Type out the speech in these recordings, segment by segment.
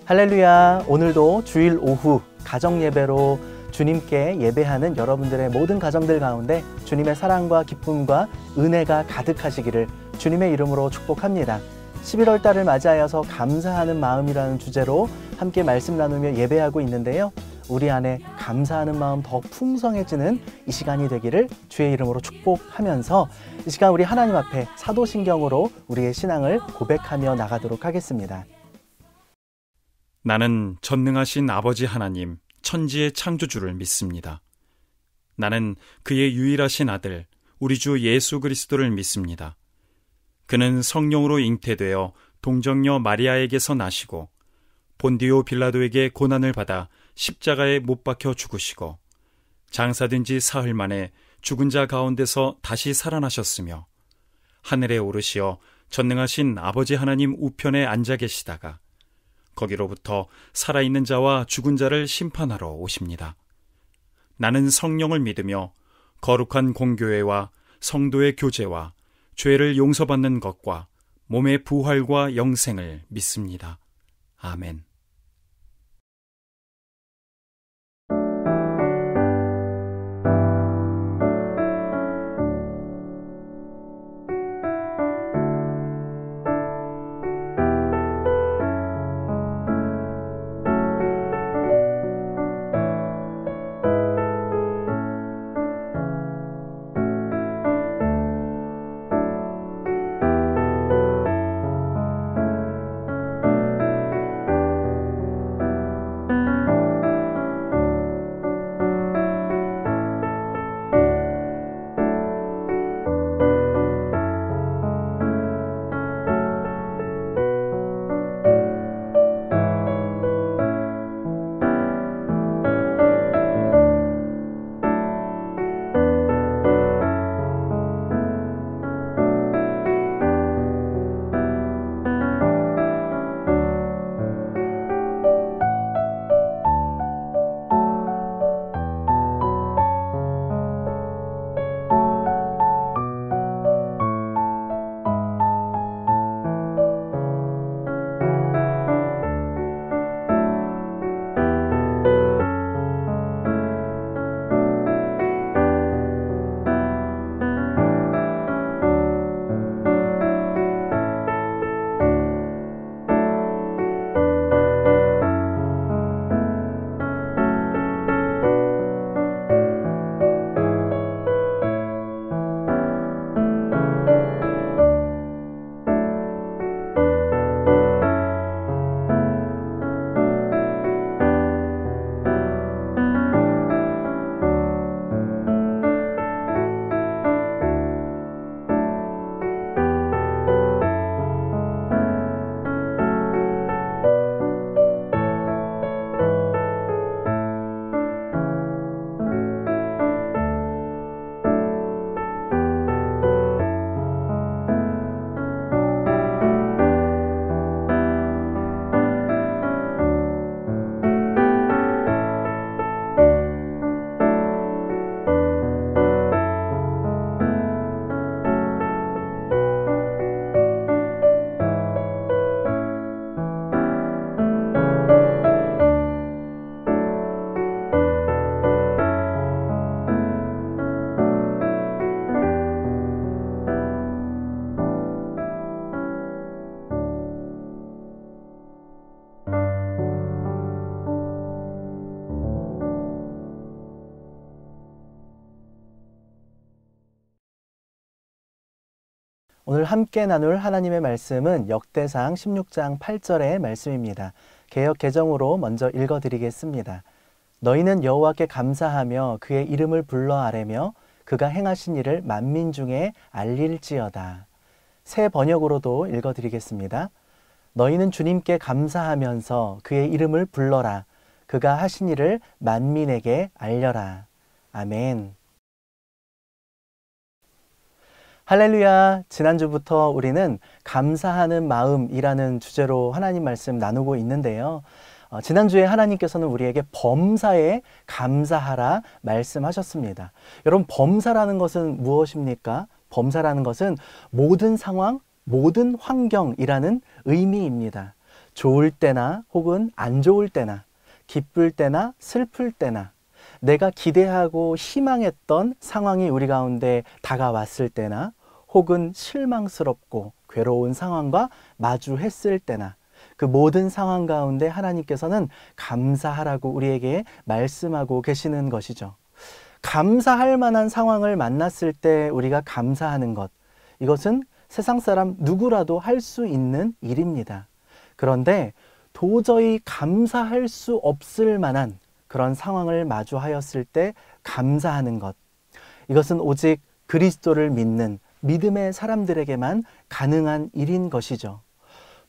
할렐루야. 오늘도 주일 오후 가정 예배로 주님께 예배하는 여러분들의 모든 가정들 가운데 주님의 사랑과 기쁨과 은혜가 가득하시기를 주님의 이름으로 축복합니다. 11월 달을 맞이하여서 감사하는 마음이라는 주제로 함께 말씀 나누며 예배하고 있는데요. 우리 안에 감사하는 마음 더 풍성해지는 이 시간이 되기를 주의 이름으로 축복하면서 이 시간 우리 하나님 앞에 사도신경으로 우리의 신앙을 고백하며 나가도록 하겠습니다. 나는 전능하신 아버지 하나님, 천지의 창조주를 믿습니다. 나는 그의 유일하신 아들, 우리 주 예수 그리스도를 믿습니다. 그는 성령으로 잉태되어 동정녀 마리아에게서 나시고 본디오 빌라도에게 고난을 받아 십자가에 못 박혀 죽으시고 장사된 지 사흘 만에 죽은 자 가운데서 다시 살아나셨으며 하늘에 오르시어 전능하신 아버지 하나님 우편에 앉아 계시다가 거기로부터 살아있는 자와 죽은 자를 심판하러 오십니다. 나는 성령을 믿으며 거룩한 공교회와 성도의 교제와 죄를 용서받는 것과 몸의 부활과 영생을 믿습니다. 아멘. 오늘 함께 나눌 하나님의 말씀은 역대상 16장 8절의 말씀입니다. 개역 개정으로 먼저 읽어드리겠습니다. 너희는 여호와께 감사하며 그의 이름을 불러 아뢰며 그가 행하신 일을 만민 중에 알릴지어다. 새 번역으로도 읽어드리겠습니다. 너희는 주님께 감사하면서 그의 이름을 불러라. 그가 하신 일을 만민에게 알려라. 아멘. 할렐루야. 지난주부터 우리는 감사하는 마음이라는 주제로 하나님 말씀 나누고 있는데요. 지난주에 하나님께서는 우리에게 범사에 감사하라 말씀하셨습니다. 여러분, 범사라는 것은 무엇입니까? 범사라는 것은 모든 상황, 모든 환경이라는 의미입니다. 좋을 때나 혹은 안 좋을 때나, 기쁠 때나 슬플 때나, 내가 기대하고 희망했던 상황이 우리 가운데 다가왔을 때나, 혹은 실망스럽고 괴로운 상황과 마주했을 때나, 그 모든 상황 가운데 하나님께서는 감사하라고 우리에게 말씀하고 계시는 것이죠. 감사할 만한 상황을 만났을 때 우리가 감사하는 것, 이것은 세상 사람 누구라도 할 수 있는 일입니다. 그런데 도저히 감사할 수 없을 만한 그런 상황을 마주하였을 때 감사하는 것, 이것은 오직 그리스도를 믿는 믿음의 사람들에게만 가능한 일인 것이죠.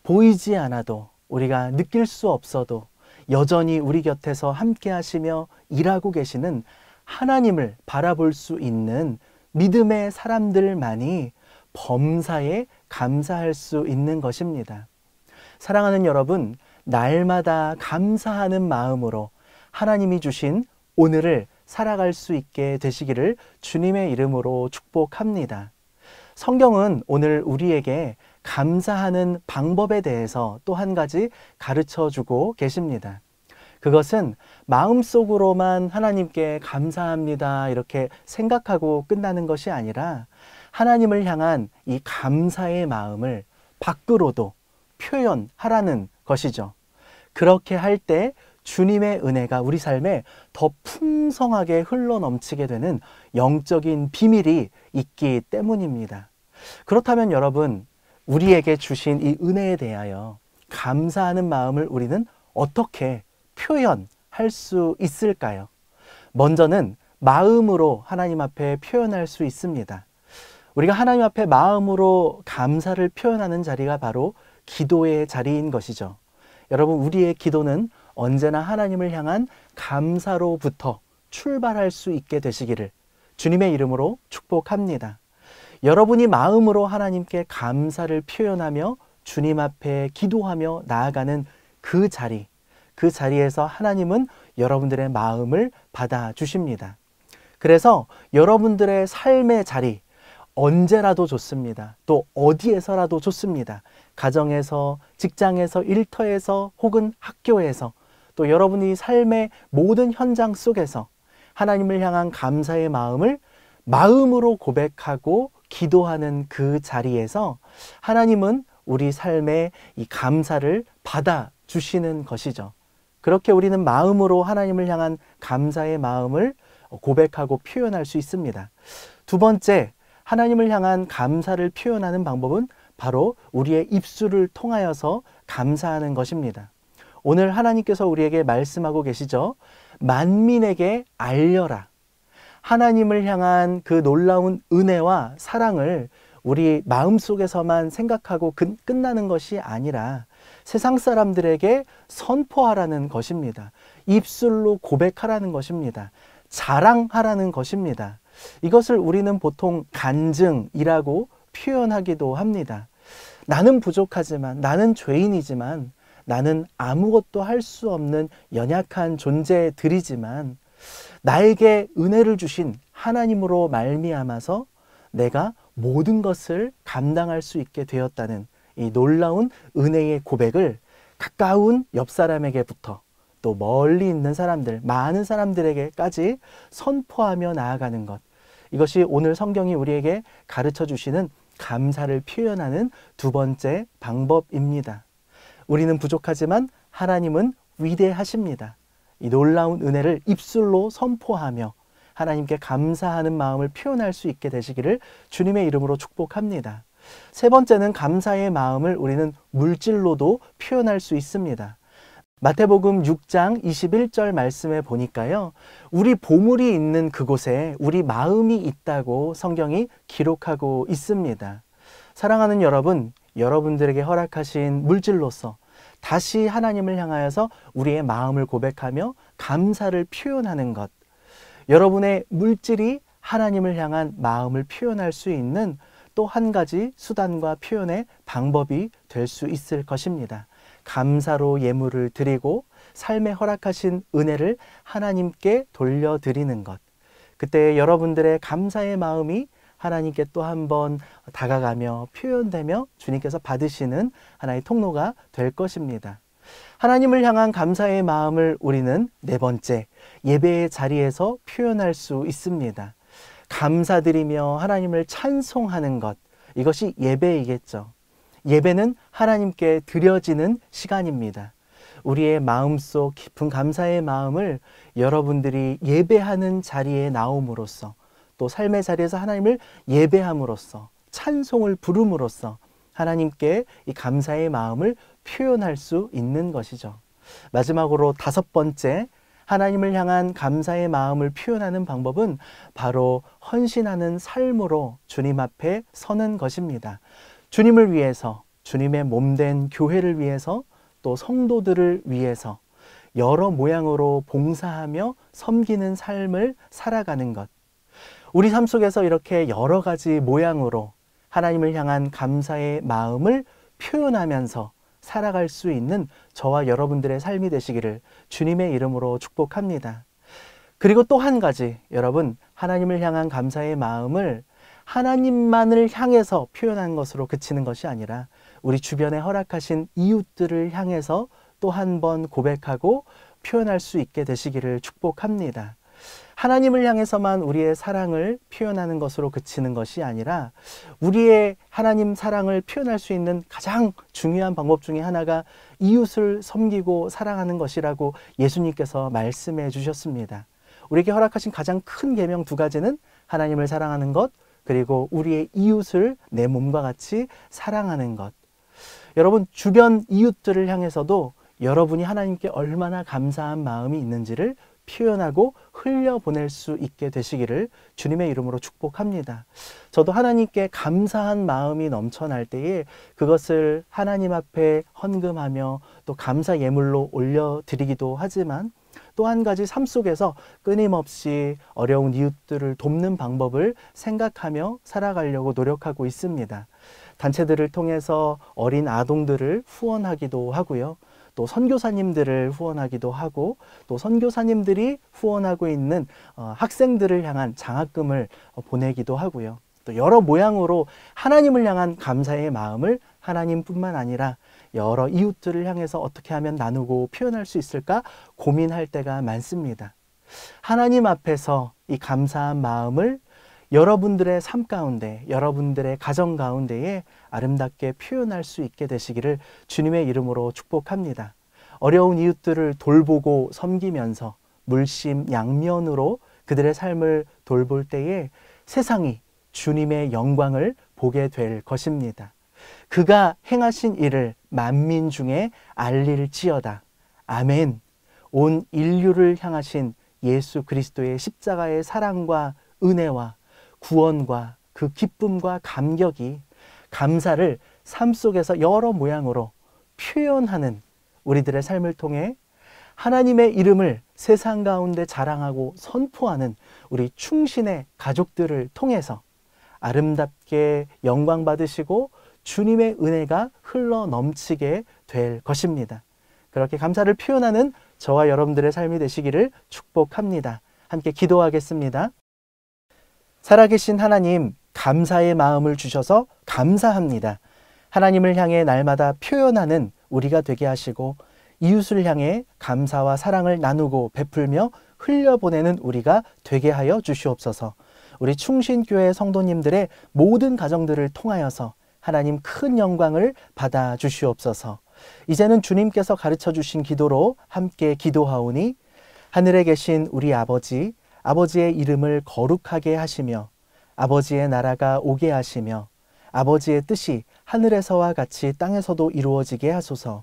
보이지 않아도, 우리가 느낄 수 없어도 여전히 우리 곁에서 함께 하시며 일하고 계시는 하나님을 바라볼 수 있는 믿음의 사람들만이 범사에 감사할 수 있는 것입니다. 사랑하는 여러분, 날마다 감사하는 마음으로 하나님이 주신 오늘을 살아갈 수 있게 되시기를 주님의 이름으로 축복합니다. 성경은 오늘 우리에게 감사하는 방법에 대해서 또 한 가지 가르쳐 주고 계십니다. 그것은 마음속으로만 하나님께 감사합니다 이렇게 생각하고 끝나는 것이 아니라 하나님을 향한 이 감사의 마음을 밖으로도 표현하라는 것이죠. 그렇게 할 때 주님의 은혜가 우리 삶에 더 풍성하게 흘러넘치게 되는 영적인 비밀이 있기 때문입니다. 그렇다면 여러분, 우리에게 주신 이 은혜에 대하여 감사하는 마음을 우리는 어떻게 표현할 수 있을까요? 먼저는 마음으로 하나님 앞에 표현할 수 있습니다. 우리가 하나님 앞에 마음으로 감사를 표현하는 자리가 바로 기도의 자리인 것이죠. 여러분, 우리의 기도는 언제나 하나님을 향한 감사로부터 출발할 수 있게 되시기를 주님의 이름으로 축복합니다. 여러분이 마음으로 하나님께 감사를 표현하며 주님 앞에 기도하며 나아가는 그 자리에서 하나님은 여러분들의 마음을 받아주십니다. 그래서 여러분들의 삶의 자리, 언제라도 좋습니다. 또 어디에서라도 좋습니다. 가정에서, 직장에서, 일터에서, 혹은 학교에서, 또 여러분이 삶의 모든 현장 속에서 하나님을 향한 감사의 마음을 마음으로 고백하고 기도하는 그 자리에서 하나님은 우리 삶에 이 감사를 받아주시는 것이죠. 그렇게 우리는 마음으로 하나님을 향한 감사의 마음을 고백하고 표현할 수 있습니다. 두 번째, 하나님을 향한 감사를 표현하는 방법은 바로 우리의 입술을 통하여서 감사하는 것입니다. 오늘 하나님께서 우리에게 말씀하고 계시죠. 만민에게 알려라. 하나님을 향한 그 놀라운 은혜와 사랑을 우리 마음속에서만 생각하고 끝나는 것이 아니라 세상 사람들에게 선포하라는 것입니다. 입술로 고백하라는 것입니다. 자랑하라는 것입니다. 이것을 우리는 보통 간증이라고 표현하기도 합니다. 나는 부족하지만, 나는 죄인이지만, 나는 아무것도 할 수 없는 연약한 존재들이지만 나에게 은혜를 주신 하나님으로 말미암아서 내가 모든 것을 감당할 수 있게 되었다는 이 놀라운 은혜의 고백을 가까운 옆 사람에게부터 또 멀리 있는 사람들, 많은 사람들에게까지 선포하며 나아가는 것. 이것이 오늘 성경이 우리에게 가르쳐 주시는 감사를 표현하는 두 번째 방법입니다. 우리는 부족하지만 하나님은 위대하십니다. 이 놀라운 은혜를 입술로 선포하며 하나님께 감사하는 마음을 표현할 수 있게 되시기를 주님의 이름으로 축복합니다. 세 번째는 감사의 마음을 우리는 물질로도 표현할 수 있습니다. 마태복음 6장 21절 말씀에 보니까요, 우리 보물이 있는 그곳에 우리 마음이 있다고 성경이 기록하고 있습니다. 사랑하는 여러분, 여러분들에게 허락하신 물질로서 다시 하나님을 향하여서 우리의 마음을 고백하며 감사를 표현하는 것, 여러분의 물질이 하나님을 향한 마음을 표현할 수 있는 또 한 가지 수단과 표현의 방법이 될 수 있을 것입니다. 감사로 예물을 드리고 삶에 허락하신 은혜를 하나님께 돌려드리는 것. 그때 여러분들의 감사의 마음이 하나님께 또 한 번 다가가며 표현되며 주님께서 받으시는 하나의 통로가 될 것입니다. 하나님을 향한 감사의 마음을 우리는 네 번째, 예배의 자리에서 표현할 수 있습니다. 감사드리며 하나님을 찬송하는 것, 이것이 예배이겠죠. 예배는 하나님께 드려지는 시간입니다. 우리의 마음속 깊은 감사의 마음을 여러분들이 예배하는 자리에 나옴으로써, 또 삶의 자리에서 하나님을 예배함으로써, 찬송을 부름으로써 하나님께 이 감사의 마음을 표현할 수 있는 것이죠. 마지막으로 다섯 번째, 하나님을 향한 감사의 마음을 표현하는 방법은 바로 헌신하는 삶으로 주님 앞에 서는 것입니다. 주님을 위해서, 주님의 몸된 교회를 위해서, 또 성도들을 위해서 여러 모양으로 봉사하며 섬기는 삶을 살아가는 것. 우리 삶 속에서 이렇게 여러 가지 모양으로 하나님을 향한 감사의 마음을 표현하면서 살아갈 수 있는 저와 여러분들의 삶이 되시기를 주님의 이름으로 축복합니다. 그리고 또 한 가지, 여러분, 하나님을 향한 감사의 마음을 하나님만을 향해서 표현한 것으로 그치는 것이 아니라 우리 주변에 허락하신 이웃들을 향해서 또 한 번 고백하고 표현할 수 있게 되시기를 축복합니다. 하나님을 향해서만 우리의 사랑을 표현하는 것으로 그치는 것이 아니라 우리의 하나님 사랑을 표현할 수 있는 가장 중요한 방법 중에 하나가 이웃을 섬기고 사랑하는 것이라고 예수님께서 말씀해 주셨습니다. 우리에게 허락하신 가장 큰 계명 두 가지는 하나님을 사랑하는 것, 그리고 우리의 이웃을 내 몸과 같이 사랑하는 것. 여러분, 주변 이웃들을 향해서도 여러분이 하나님께 얼마나 감사한 마음이 있는지를 표현하고 흘려보낼 수 있게 되시기를 주님의 이름으로 축복합니다. 저도 하나님께 감사한 마음이 넘쳐날 때에 그것을 하나님 앞에 헌금하며 또 감사 예물로 올려드리기도 하지만 또 한 가지 삶 속에서 끊임없이 어려운 이웃들을 돕는 방법을 생각하며 살아가려고 노력하고 있습니다. 단체들을 통해서 어린 아동들을 후원하기도 하고요. 또 선교사님들을 후원하기도 하고 또 선교사님들이 후원하고 있는 학생들을 향한 장학금을 보내기도 하고요. 또 여러 모양으로 하나님을 향한 감사의 마음을 하나님뿐만 아니라 여러 이웃들을 향해서 어떻게 하면 나누고 표현할 수 있을까 고민할 때가 많습니다. 하나님 앞에서 이 감사한 마음을 여러분들의 삶 가운데, 여러분들의 가정 가운데에 아름답게 표현할 수 있게 되시기를 주님의 이름으로 축복합니다. 어려운 이웃들을 돌보고 섬기면서 물심양면으로 그들의 삶을 돌볼 때에 세상이 주님의 영광을 보게 될 것입니다. 그가 행하신 일을 만민 중에 알릴지어다. 아멘. 온 인류를 향하신 예수 그리스도의 십자가의 사랑과 은혜와 구원과 그 기쁨과 감격이, 감사를 삶 속에서 여러 모양으로 표현하는 우리들의 삶을 통해 하나님의 이름을 세상 가운데 자랑하고 선포하는 우리 충신의 가족들을 통해서 아름답게 영광 받으시고 주님의 은혜가 흘러 넘치게 될 것입니다. 그렇게 감사를 표현하는 저와 여러분들의 삶이 되시기를 축복합니다. 함께 기도하겠습니다. 살아계신 하나님, 감사의 마음을 주셔서 감사합니다. 하나님을 향해 날마다 표현하는 우리가 되게 하시고 이웃을 향해 감사와 사랑을 나누고 베풀며 흘려보내는 우리가 되게 하여 주시옵소서. 우리 충신교회 성도님들의 모든 가정들을 통하여서 하나님 큰 영광을 받아 주시옵소서. 이제는 주님께서 가르쳐 주신 기도로 함께 기도하오니 하늘에 계신 우리 아버지, 아버지의 이름을 거룩하게 하시며 아버지의 나라가 오게 하시며 아버지의 뜻이 하늘에서와 같이 땅에서도 이루어지게 하소서.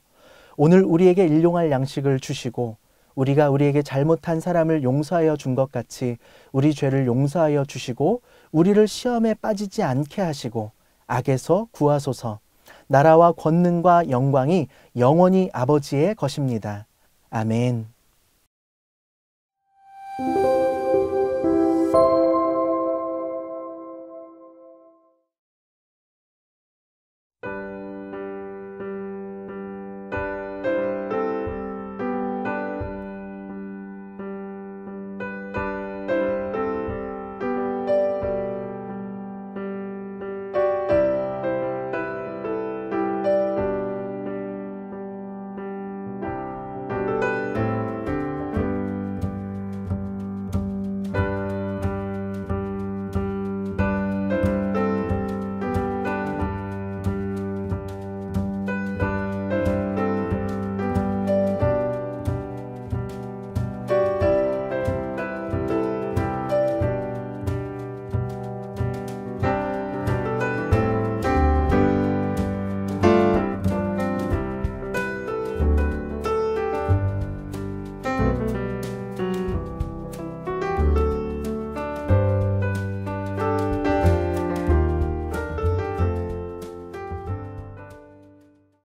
오늘 우리에게 일용할 양식을 주시고 우리가 우리에게 잘못한 사람을 용서하여 준 것 같이 우리 죄를 용서하여 주시고 우리를 시험에 빠지지 않게 하시고 악에서 구하소서. 나라와 권능과 영광이 영원히 아버지의 것입니다. 아멘.